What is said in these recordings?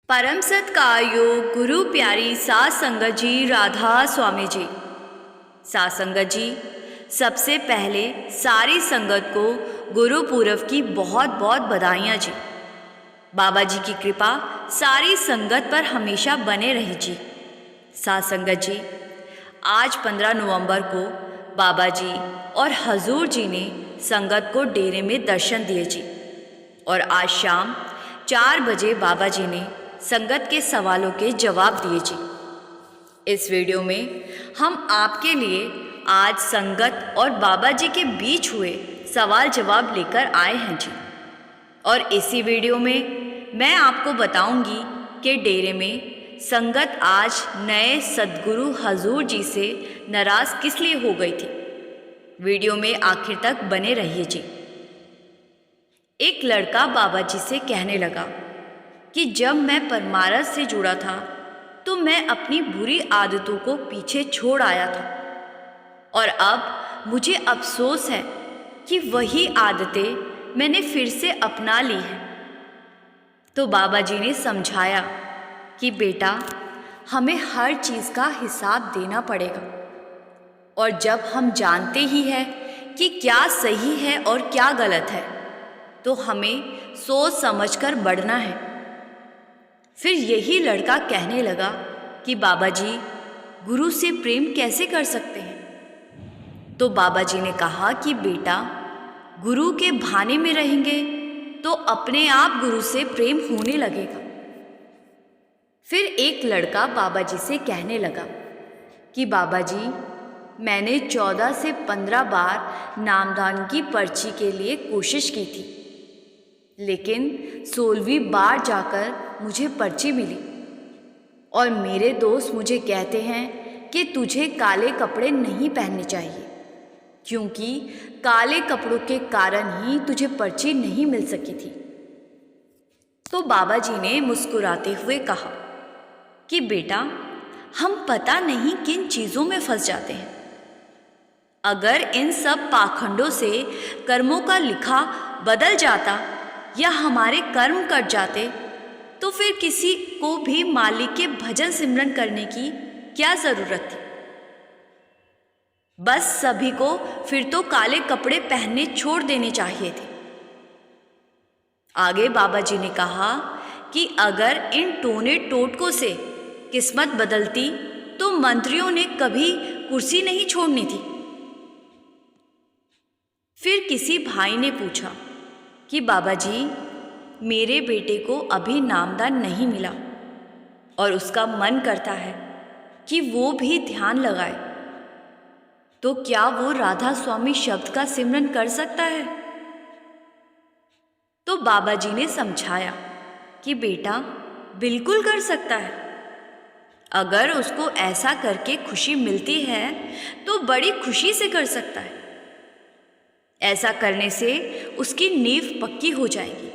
परम सत्कार्यो गुरु प्यारी सात संगत जी राधा स्वामी जी। सात संगत जी, सबसे पहले सारी संगत को गुरु पूरब की बहुत बहुत बधाइयाँ जी। बाबा जी की कृपा सारी संगत पर हमेशा बने रही जी। सात संगत जी, आज 15 नवंबर को बाबा जी और हजूर जी ने संगत को डेरे में दर्शन दिए जी। और आज शाम 4 बजे बाबा जी ने संगत के सवालों के जवाब दिए जी। इस वीडियो में हम आपके लिए आज संगत और बाबा जी के बीच हुए सवाल जवाब लेकर आए हैं जी। और इसी वीडियो में मैं आपको बताऊंगी कि डेरे में संगत आज नए सद्गुरु हजूर जी से नाराज़ किस लिए हो गई थी। वीडियो में आखिर तक बने रहिए जी। एक लड़का बाबा जी से कहने लगा कि जब मैं परमारथ से जुड़ा था तो मैं अपनी बुरी आदतों को पीछे छोड़ आया था और अब मुझे अफसोस है कि वही आदतें मैंने फिर से अपना ली हैं। तो बाबा जी ने समझाया कि बेटा, हमें हर चीज़ का हिसाब देना पड़ेगा और जब हम जानते ही हैं कि क्या सही है और क्या गलत है तो हमें सोच समझकर बढ़ना है। फिर यही लड़का कहने लगा कि बाबा जी, गुरु से प्रेम कैसे कर सकते हैं। तो बाबा जी ने कहा कि बेटा, गुरु के भाने में रहेंगे तो अपने आप गुरु से प्रेम होने लगेगा। फिर एक लड़का बाबा जी से कहने लगा कि बाबा जी, मैंने 14 से 15 बार नामदान की पर्ची के लिए कोशिश की थी, लेकिन 16वीं बार जाकर मुझे पर्ची मिली और मेरे दोस्त मुझे कहते हैं कि तुझे काले कपड़े नहीं पहनने चाहिए क्योंकि काले कपड़ों के कारण ही तुझे पर्ची नहीं मिल सकी थी। तो बाबा जी ने मुस्कुराते हुए कहा कि बेटा, हम पता नहीं किन चीज़ों में फंस जाते हैं। अगर इन सब पाखंडों से कर्मों का लिखा बदल जाता या हमारे कर्म कट जाते तो फिर किसी को भी मालिक के भजन सिमरन करने की क्या ज़रूरत थी। बस सभी को फिर तो काले कपड़े पहनने छोड़ देने चाहिए थे। आगे बाबा जी ने कहा कि अगर इन टोने टोटकों से किस्मत बदलती तो मंत्रियों ने कभी कुर्सी नहीं छोड़नी थी। फिर किसी भाई ने पूछा कि बाबा जी, मेरे बेटे को अभी नामदान नहीं मिला और उसका मन करता है कि वो भी ध्यान लगाए, तो क्या वो राधा स्वामी शब्द का सिमरन कर सकता है। तो बाबा जी ने समझाया कि बेटा, बिल्कुल कर सकता है। अगर उसको ऐसा करके खुशी मिलती है तो बड़ी खुशी से कर सकता है। ऐसा करने से उसकी नींव पक्की हो जाएगी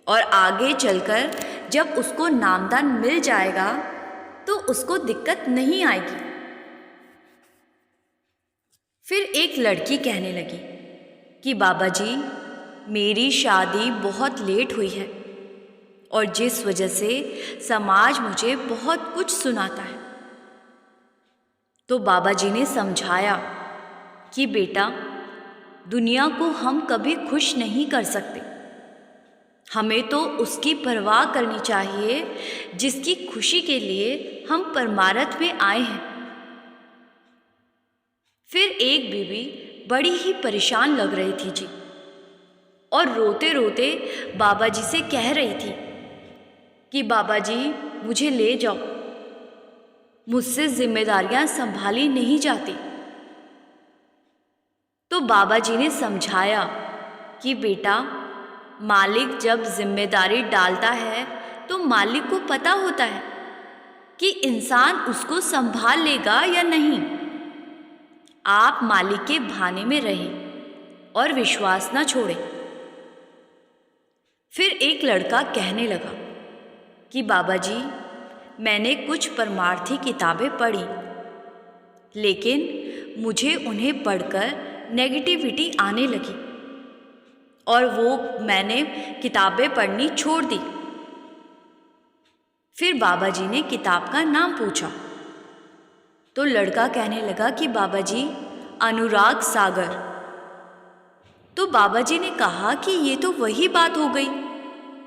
और आगे चलकर जब उसको नामदान मिल जाएगा तो उसको दिक्कत नहीं आएगी। फिर एक लड़की कहने लगी कि बाबा जी, मेरी शादी बहुत लेट हुई है और जिस वजह से समाज मुझे बहुत कुछ सुनाता है। तो बाबा जी ने समझाया कि बेटा, दुनिया को हम कभी खुश नहीं कर सकते। हमें तो उसकी परवाह करनी चाहिए जिसकी खुशी के लिए हम परमारथ में आए हैं। फिर एक बीवी बड़ी ही परेशान लग रही थी जी और रोते रोते बाबा जी से कह रही थी कि बाबा जी, मुझे ले जाओ, मुझसे जिम्मेदारियां संभाली नहीं जाती। तो बाबा जी ने समझाया कि बेटा, मालिक जब जिम्मेदारी डालता है तो मालिक को पता होता है कि इंसान उसको संभाल लेगा या नहीं। आप मालिक के भाने में रहें और विश्वास न छोड़ें। फिर एक लड़का कहने लगा कि बाबा जी, मैंने कुछ परमार्थी किताबें पढ़ी, लेकिन मुझे उन्हें पढ़कर नेगेटिविटी आने लगी और वो मैंने किताबें पढ़नी छोड़ दी। फिर बाबा जी ने किताब का नाम पूछा तो लड़का कहने लगा कि बाबा जी, अनुराग सागर। तो बाबा जी ने कहा कि ये तो वही बात हो गई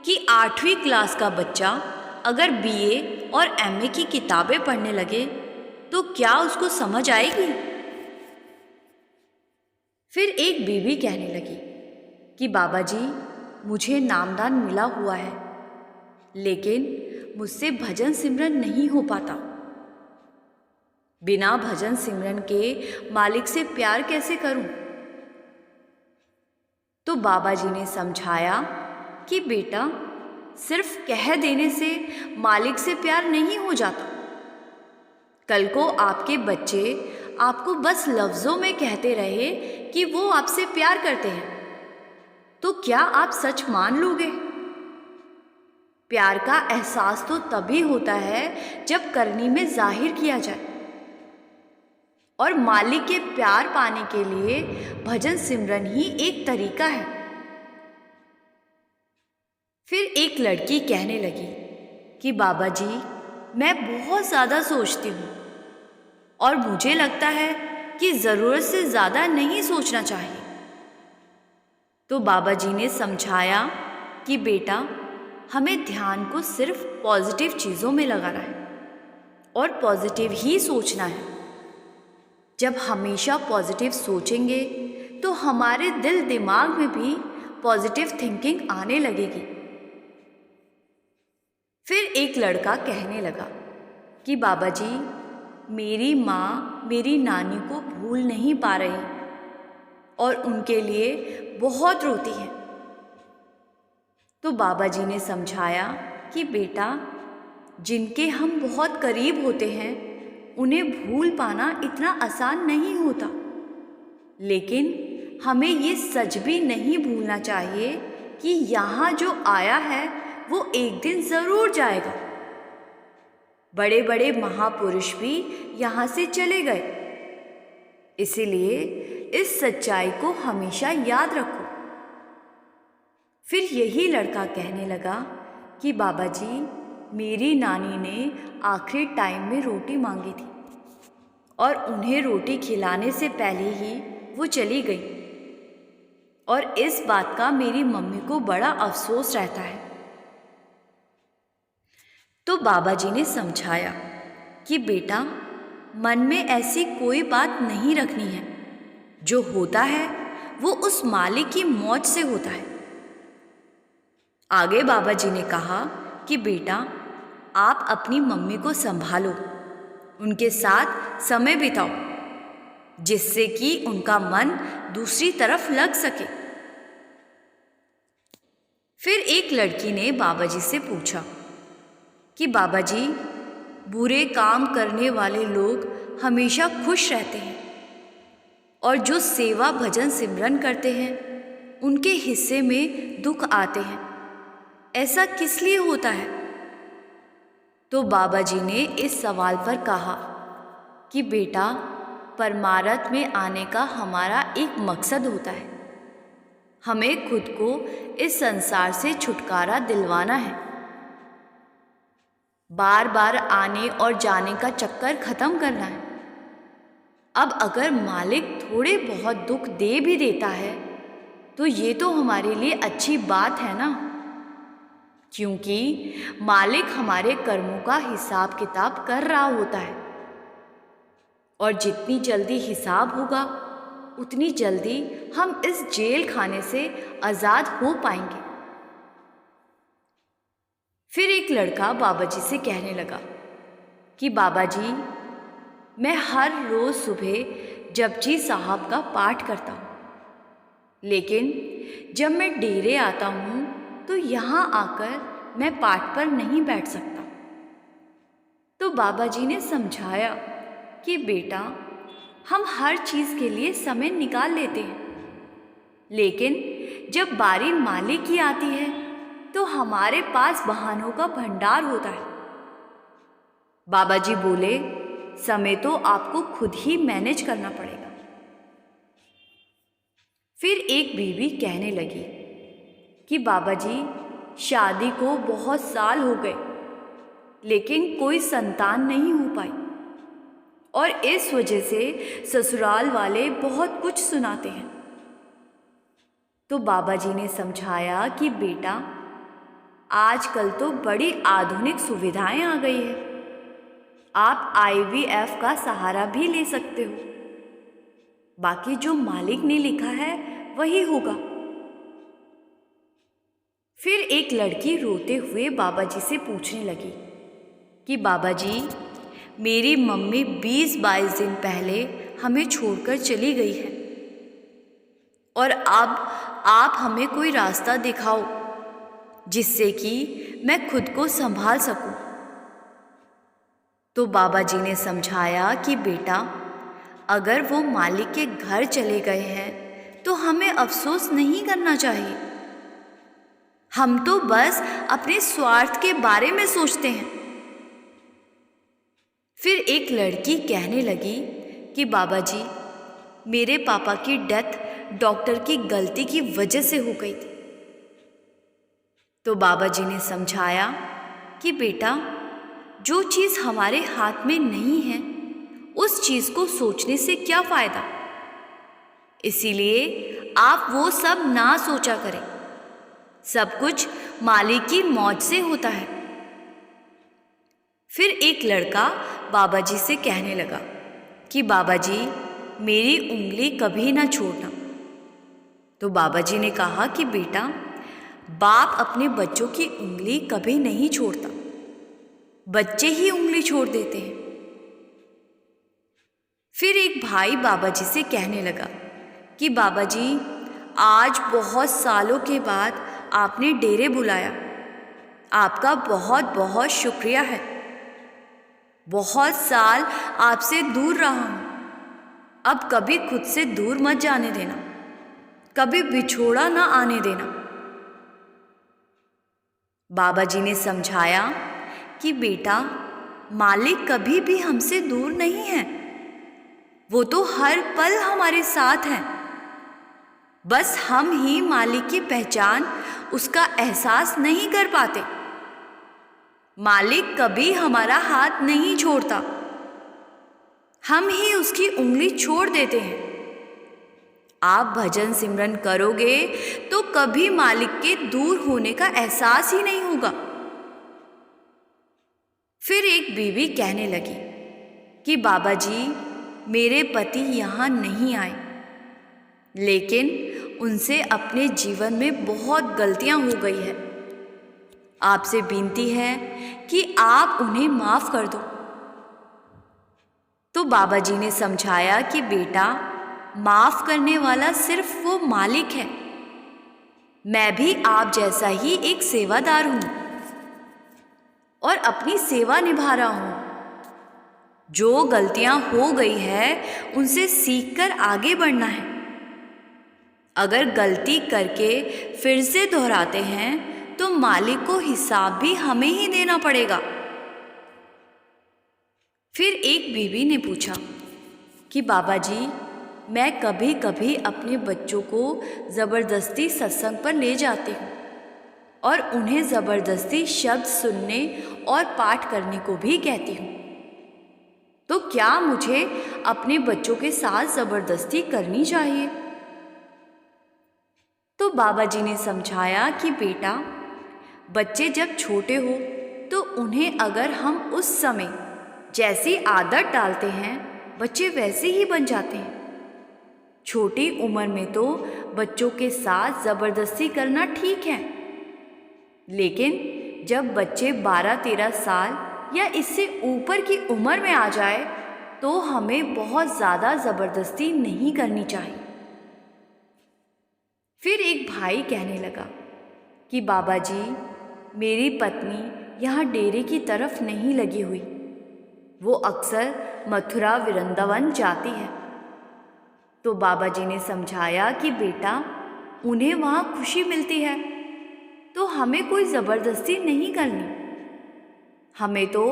कि 8वीं क्लास का बच्चा अगर बीए और एमए की किताबें पढ़ने लगे तो क्या उसको समझ आएगी। फिर एक बीवी कहने लगी कि बाबा जी, मुझे नामदान मिला हुआ है, लेकिन मुझसे भजन सिमरन नहीं हो पाता। बिना भजन सिमरन के मालिक से प्यार कैसे करूं? तो बाबा जी ने समझाया कि बेटा, सिर्फ कह देने से मालिक से प्यार नहीं हो जाता। कल को आपके बच्चे आपको बस लफ्ज़ों में कहते रहे कि वो आपसे प्यार करते हैं, तो क्या आप सच मान लोगे? प्यार का एहसास तो तभी होता है जब करनी में जाहिर किया जाए। और मालिक के प्यार पाने के लिए भजन सिमरन ही एक तरीका है। फिर एक लड़की कहने लगी कि बाबा जी, मैं बहुत ज़्यादा सोचती हूँ और मुझे लगता है कि ज़रूरत से ज़्यादा नहीं सोचना चाहिए। तो बाबा जी ने समझाया कि बेटा, हमें ध्यान को सिर्फ पॉजिटिव चीज़ों में लगाना है और पॉजिटिव ही सोचना है। जब हमेशा पॉजिटिव सोचेंगे तो हमारे दिल दिमाग में भी पॉजिटिव थिंकिंग आने लगेगी। फिर एक लड़का कहने लगा कि बाबा जी, मेरी माँ मेरी नानी को भूल नहीं पा रही और उनके लिए बहुत रोती है। तो बाबा जी ने समझाया कि बेटा, जिनके हम बहुत करीब होते हैं उन्हें भूल पाना इतना आसान नहीं होता, लेकिन हमें ये सच भी नहीं भूलना चाहिए कि यहाँ जो आया है वो एक दिन ज़रूर जाएगा। बड़े बड़े महापुरुष भी यहाँ से चले गए, इसीलिए इस सच्चाई को हमेशा याद रखो। फिर यही लड़का कहने लगा कि बाबा जी, मेरी नानी ने आखिरी टाइम में रोटी मांगी थी और उन्हें रोटी खिलाने से पहले ही वो चली गई और इस बात का मेरी मम्मी को बड़ा अफसोस रहता है। तो बाबा जी ने समझाया कि बेटा, मन में ऐसी कोई बात नहीं रखनी है। जो होता है वो उस मालिक की मौज से होता है। आगे बाबा जी ने कहा कि बेटा, आप अपनी मम्मी को संभालो, उनके साथ समय बिताओ, जिससे कि उनका मन दूसरी तरफ लग सके। फिर एक लड़की ने बाबा जी से पूछा कि बाबा जी, बुरे काम करने वाले लोग हमेशा खुश रहते हैं और जो सेवा भजन सिमरन करते हैं उनके हिस्से में दुख आते हैं, ऐसा किस लिए होता है? तो बाबा जी ने इस सवाल पर कहा कि बेटा, परमार्थ में आने का हमारा एक मकसद होता है। हमें खुद को इस संसार से छुटकारा दिलवाना है। बार बार आने और जाने का चक्कर खत्म करना है। अब अगर मालिक थोड़े बहुत दुख दे भी देता है तो ये तो हमारे लिए अच्छी बात है ना, क्योंकि मालिक हमारे कर्मों का हिसाब किताब कर रहा होता है और जितनी जल्दी हिसाब होगा उतनी जल्दी हम इस जेल खाने से आज़ाद हो पाएंगे। फिर एक लड़का बाबा जी से कहने लगा कि बाबा जी, मैं हर रोज़ सुबह जपजी साहब का पाठ करता हूँ, लेकिन जब मैं डेरे आता हूँ तो यहाँ आकर मैं पाठ पर नहीं बैठ सकता। तो बाबा जी ने समझाया कि बेटा, हम हर चीज़ के लिए समय निकाल लेते हैं, लेकिन जब बारी मालिक की आती है तो हमारे पास बहानों का भंडार होता है। बाबा जी बोले, समय तो आपको खुद ही मैनेज करना पड़ेगा। फिर एक बीवी कहने लगी कि बाबा जी, शादी को बहुत साल हो गए लेकिन कोई संतान नहीं हो पाई और इस वजह से ससुराल वाले बहुत कुछ सुनाते हैं। तो बाबा जी ने समझाया कि बेटा, आजकल तो बड़ी आधुनिक सुविधाएं आ गई है, आप IVF का सहारा भी ले सकते हो। बाकी जो मालिक ने लिखा है वही होगा। फिर एक लड़की रोते हुए बाबा जी से पूछने लगी कि बाबा जी, मेरी मम्मी 20-22 दिन पहले हमें छोड़कर चली गई है और अब आप हमें कोई रास्ता दिखाओ जिससे कि मैं खुद को संभाल सकूं। तो बाबा जी ने समझाया कि बेटा, अगर वो मालिक के घर चले गए हैं तो हमें अफसोस नहीं करना चाहिए। हम तो बस अपने स्वार्थ के बारे में सोचते हैं। फिर एक लड़की कहने लगी कि बाबा जी, मेरे पापा की डेथ डॉक्टर की गलती की वजह से हो गई थी। तो बाबा जी ने समझाया कि बेटा, जो चीज़ हमारे हाथ में नहीं है उस चीज़ को सोचने से क्या फ़ायदा। इसीलिए आप वो सब ना सोचा करें। सब कुछ मालिक की मौज से होता है। फिर एक लड़का बाबा जी से कहने लगा कि बाबा जी, मेरी उंगली कभी ना छोड़ना। तो बाबा जी ने कहा कि बेटा, बाप अपने बच्चों की उंगली कभी नहीं छोड़ता, बच्चे ही उंगली छोड़ देते हैं। फिर एक भाई बाबा जी से कहने लगा कि बाबा जी, आज बहुत सालों के बाद आपने डेरे बुलाया, आपका बहुत बहुत शुक्रिया है। बहुत साल आपसे दूर रहा हूँ, अब कभी खुद से दूर मत जाने देना, कभी बिछोड़ा ना आने देना। बाबा जी ने समझाया कि बेटा, मालिक कभी भी हमसे दूर नहीं है, वो तो हर पल हमारे साथ हैं। बस हम ही मालिक की पहचान, उसका एहसास नहीं कर पाते। मालिक कभी हमारा हाथ नहीं छोड़ता, हम ही उसकी उंगली छोड़ देते हैं। आप भजन सिमरन करोगे तो कभी मालिक के दूर होने का एहसास ही नहीं होगा। फिर एक बीवी कहने लगी कि बाबा जी, मेरे पति यहाँ नहीं आए, लेकिन उनसे अपने जीवन में बहुत गलतियां हो गई है। आपसे विनती है कि आप उन्हें माफ कर दो। तो बाबा जी ने समझाया कि बेटा, माफ करने वाला सिर्फ वो मालिक है। मैं भी आप जैसा ही एक सेवादार हूं और अपनी सेवा निभा रहा हूं। जो गलतियां हो गई है उनसे सीखकर आगे बढ़ना है। अगर गलती करके फिर से दोहराते हैं तो मालिक को हिसाब भी हमें ही देना पड़ेगा। फिर एक बीवी ने पूछा कि बाबा जी, मैं कभी कभी अपने बच्चों को ज़बरदस्ती सत्संग पर ले जाती हूँ और उन्हें ज़बरदस्ती शब्द सुनने और पाठ करने को भी कहती हूँ। तो क्या मुझे अपने बच्चों के साथ ज़बरदस्ती करनी चाहिए? तो बाबा जी ने समझाया कि बेटा, बच्चे जब छोटे हो तो उन्हें अगर हम उस समय जैसी आदत डालते हैं, बच्चे वैसे ही बन जाते हैं। छोटी उम्र में तो बच्चों के साथ ज़बरदस्ती करना ठीक है, लेकिन जब बच्चे 12-13 साल या इससे ऊपर की उम्र में आ जाए तो हमें बहुत ज़्यादा ज़बरदस्ती नहीं करनी चाहिए। फिर एक भाई कहने लगा कि बाबा जी, मेरी पत्नी यहाँ डेरे की तरफ नहीं लगी हुई, वो अक्सर मथुरा वृंदावन जाती है। तो बाबा जी ने समझाया कि बेटा, उन्हें वहाँ खुशी मिलती है तो हमें कोई ज़बरदस्ती नहीं करनी। हमें तो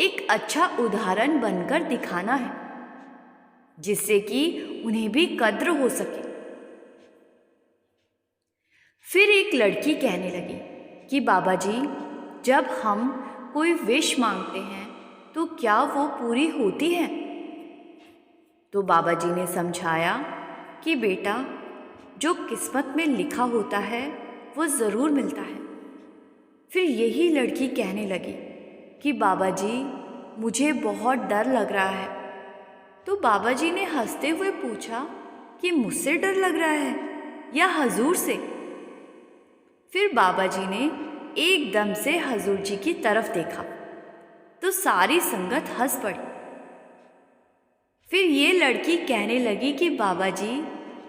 एक अच्छा उदाहरण बनकर दिखाना है जिससे कि उन्हें भी कद्र हो सके। फिर एक लड़की कहने लगी कि बाबा जी, जब हम कोई विश मांगते हैं तो क्या वो पूरी होती है? तो बाबा जी ने समझाया कि बेटा, जो किस्मत में लिखा होता है वो ज़रूर मिलता है। फिर यही लड़की कहने लगी कि बाबा जी, मुझे बहुत डर लग रहा है। तो बाबा जी ने हंसते हुए पूछा कि मुझसे डर लग रहा है या हजूर से? फिर बाबा जी ने एकदम से हजूर जी की तरफ देखा तो सारी संगत हंस पड़ी। फिर ये लड़की कहने लगी कि बाबा जी,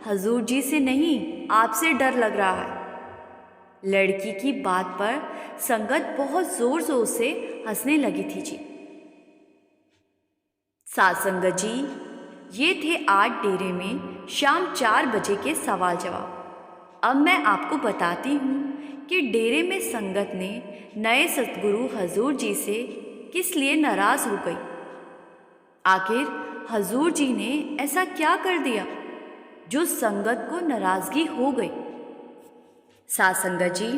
हजूर जी से नहीं, आपसे डर लग रहा है। लड़की की बात पर संगत बहुत जोर जोर से हंसने लगी थी जी। सासंगत जी, ये थे आज डेरे में शाम 4 बजे के सवाल जवाब। अब मैं आपको बताती हूँ कि डेरे में संगत ने नए सतगुरु हजूर जी से किस लिए नाराज़ हो गई। आखिर हजूर जी ने ऐसा क्या कर दिया जो संगत को नाराज़गी हो गई? सासंगत जी,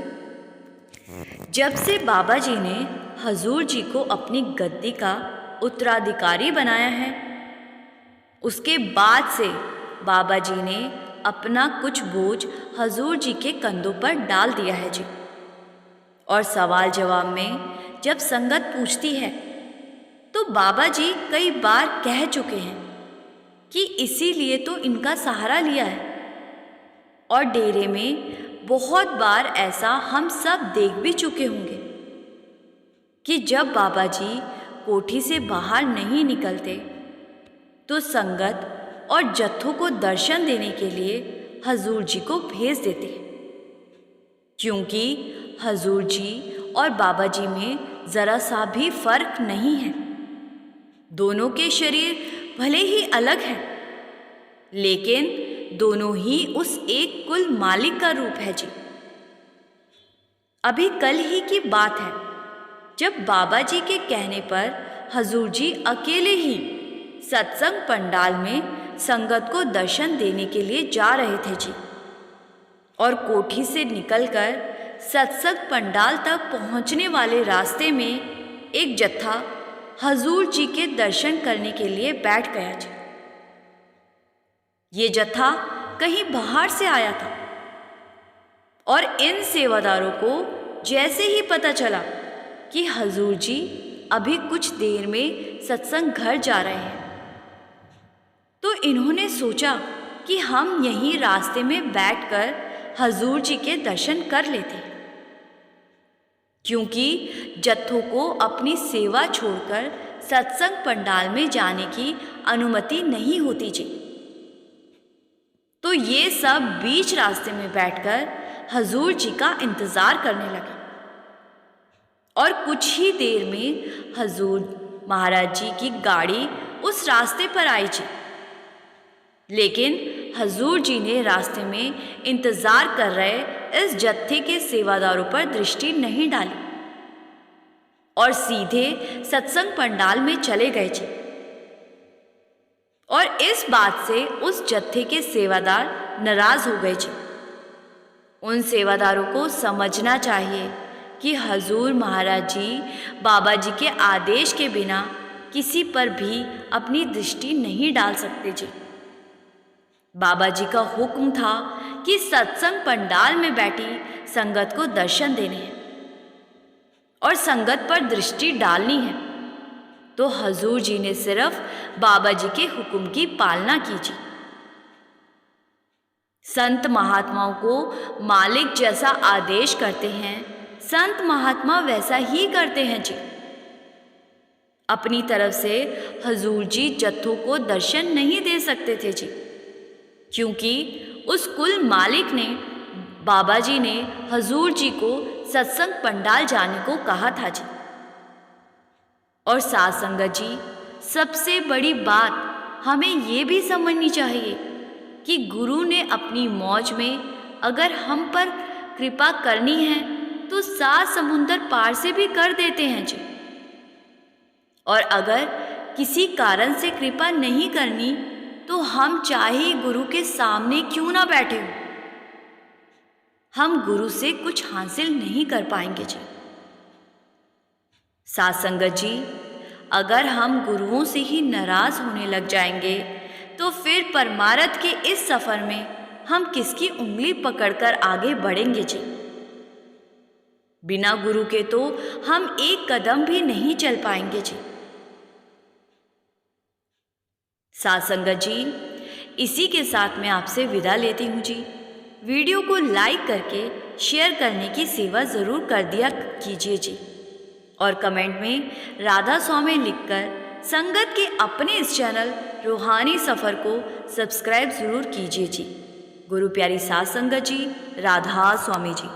जब से बाबा जी ने हजूर जी को अपनी गद्दी का उत्तराधिकारी बनाया है, उसके बाद से बाबा जी ने अपना कुछ बोझ हजूर जी के कंधों पर डाल दिया है जी। और सवाल जवाब में जब संगत पूछती है तो बाबा जी कई बार कह चुके हैं कि इसीलिए तो इनका सहारा लिया है। और डेरे में बहुत बार ऐसा हम सब देख भी चुके होंगे कि जब बाबा जी कोठी से बाहर नहीं निकलते तो संगत और जत्थों को दर्शन देने के लिए हजूर जी को भेज देते हैं, क्योंकि हजूर जी और बाबा जी में ज़रा सा भी फर्क नहीं है। दोनों के शरीर भले ही अलग हैं, लेकिन दोनों ही उस एक कुल मालिक का रूप है जी। अभी कल ही की बात है जब बाबा जी के कहने पर हजूर जी अकेले ही सत्संग पंडाल में संगत को दर्शन देने के लिए जा रहे थे जी। और कोठी से निकलकर सत्संग पंडाल तक पहुंचने वाले रास्ते में एक जत्था हजूर जी के दर्शन करने के लिए बैठ गया जी। ये जत्था कहीं बाहर से आया था और इन सेवादारों को जैसे ही पता चला कि हजूर जी अभी कुछ देर में सत्संग घर जा रहे हैं, तो इन्होंने सोचा कि हम यहीं रास्ते में बैठकर हजूर जी के दर्शन कर लेते हैं, क्योंकि जत्थों को अपनी सेवा छोड़कर सत्संग पंडाल में जाने की अनुमति नहीं होती जी। तो ये सब बीच रास्ते में बैठकर हजूर जी का इंतज़ार करने लगे। और कुछ ही देर में हजूर महाराज जी की गाड़ी उस रास्ते पर आई जी। लेकिन हजूर जी ने रास्ते में इंतज़ार कर रहे इस जत्थे के सेवादारों पर दृष्टि नहीं डाली और सीधे सत्संग पंडाल में चले गए जी। और इस बात से उस जत्थे के सेवादार नाराज़ हो गए जी। उन सेवादारों को समझना चाहिए कि हजूर महाराज जी बाबा जी के आदेश के बिना किसी पर भी अपनी दृष्टि नहीं डाल सकते जी। बाबा जी का हुक्म था कि सत्संग पंडाल में बैठी संगत को दर्शन देने हैं और संगत पर दृष्टि डालनी है। तो हजूर जी ने सिर्फ बाबा जी के हुक्म की पालना की जी। संत महात्माओं को मालिक जैसा आदेश करते हैं, संत महात्मा वैसा ही करते हैं जी। अपनी तरफ से हजूर जी जत्थों को दर्शन नहीं दे सकते थे जी, क्योंकि उस कुल मालिक ने बाबा जी ने हजूर जी को सत्संग पंडाल जाने को कहा था जी। और साथ संगत जी, सबसे बड़ी बात हमें ये भी समझनी चाहिए कि गुरु ने अपनी मौज में अगर हम पर कृपा करनी है तो 7 समुंदर पार से भी कर देते हैं जी। और अगर किसी कारण से कृपा नहीं करनी तो हम चाहे गुरु के सामने क्यों ना बैठे हो, हम गुरु से कुछ हासिल नहीं कर पाएंगे जी। साथ संगत जी, अगर हम गुरुओं से ही नाराज होने लग जाएंगे तो फिर परमार्थ के इस सफर में हम किसकी उंगली पकड़कर आगे बढ़ेंगे जी। बिना गुरु के तो हम एक कदम भी नहीं चल पाएंगे जी। साथ संगत जी, इसी के साथ मैं आपसे विदा लेती हूँ जी। वीडियो को लाइक करके शेयर करने की सेवा ज़रूर कर दिया कीजिए जी, और कमेंट में राधा स्वामी लिखकर संगत के अपने इस चैनल रूहानी सफ़र को सब्सक्राइब ज़रूर कीजिए जी। गुरु प्यारी साथ संगत जी, राधा स्वामी जी।